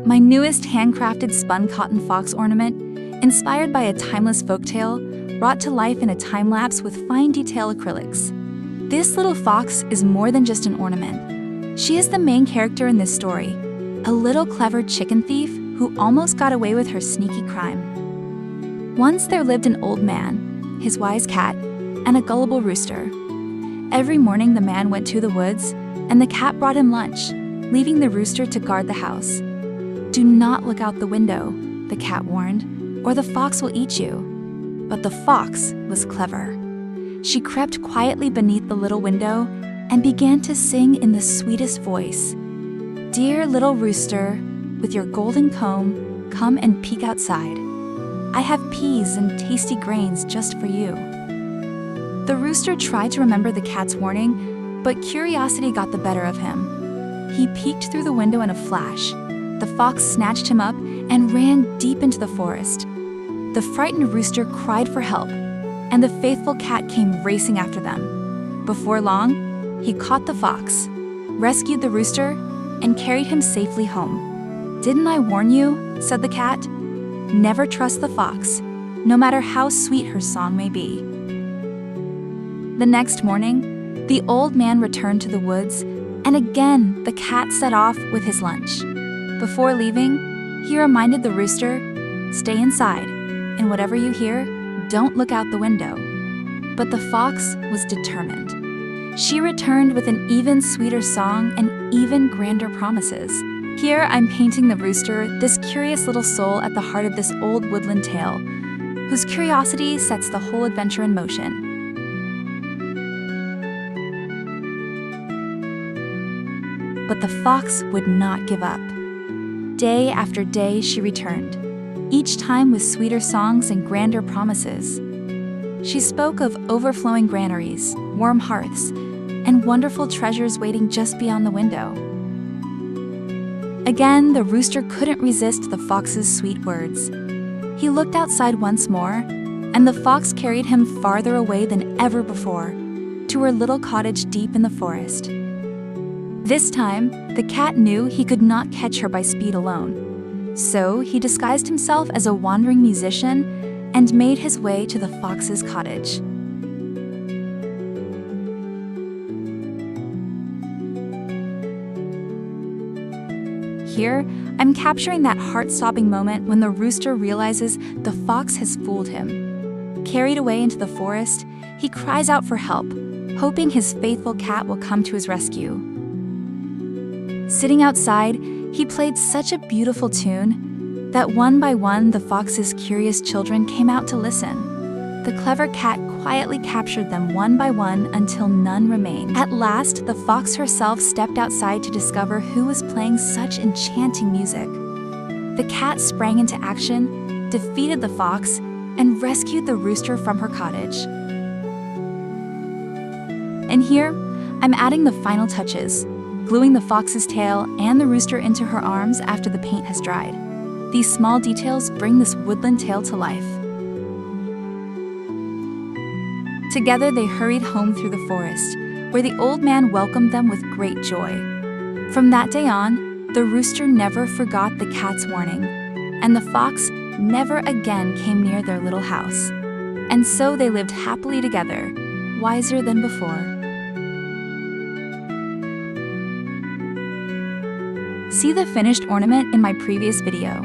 My newest handcrafted spun cotton fox ornament, inspired by a timeless folktale, brought to life in a time-lapse with fine detail acrylics. This little fox is more than just an ornament. She is the main character in this story, a little clever chicken thief who almost got away with her sneaky crime. Once there lived an old man, his wise cat, and a gullible rooster. Every morning the man went to the woods, and the cat brought him lunch, leaving the rooster to guard the house. "Do not look out the window," the cat warned, "or the fox will eat you." But the fox was clever. She crept quietly beneath the little window and began to sing in the sweetest voice. "Dear little rooster, with your golden comb, come and peek outside. I have peas and tasty grains just for you." The rooster tried to remember the cat's warning, but curiosity got the better of him. He peeked through the window in a flash. The fox snatched him up and ran deep into the forest. The frightened rooster cried for help, and the faithful cat came racing after them. Before long, he caught the fox, rescued the rooster, and carried him safely home. "Didn't I warn you?" said the cat. "Never trust the fox, no matter how sweet her song may be." The next morning, the old man returned to the woods, and again the cat set off with his lunch. Before leaving, he reminded the rooster, "Stay inside, and whatever you hear, don't look out the window." But the fox was determined. She returned with an even sweeter song and even grander promises. Here I'm painting the rooster, this curious little soul at the heart of this old woodland tale, whose curiosity sets the whole adventure in motion. But the fox would not give up. Day after day she returned, each time with sweeter songs and grander promises. She spoke of overflowing granaries, warm hearths, and wonderful treasures waiting just beyond the window. Again, the rooster couldn't resist the fox's sweet words. He looked outside once more, and the fox carried him farther away than ever before, to her little cottage deep in the forest. This time, the cat knew he could not catch her by speed alone. So he disguised himself as a wandering musician and made his way to the fox's cottage. Here, I'm capturing that heart-stopping moment when the rooster realizes the fox has fooled him. Carried away into the forest, he cries out for help, hoping his faithful cat will come to his rescue. Sitting outside, he played such a beautiful tune that one by one the fox's curious children came out to listen. The clever cat quietly captured them one by one until none remained. At last, the fox herself stepped outside to discover who was playing such enchanting music. The cat sprang into action, defeated the fox, and rescued the rooster from her cottage. And here, I'm adding the final touches, gluing the fox's tail and the rooster into her arms after the paint has dried. These small details bring this woodland tale to life. Together they hurried home through the forest, where the old man welcomed them with great joy. From that day on, the rooster never forgot the cat's warning, and the fox never again came near their little house. And so they lived happily together, wiser than before. See the finished ornament in my previous video.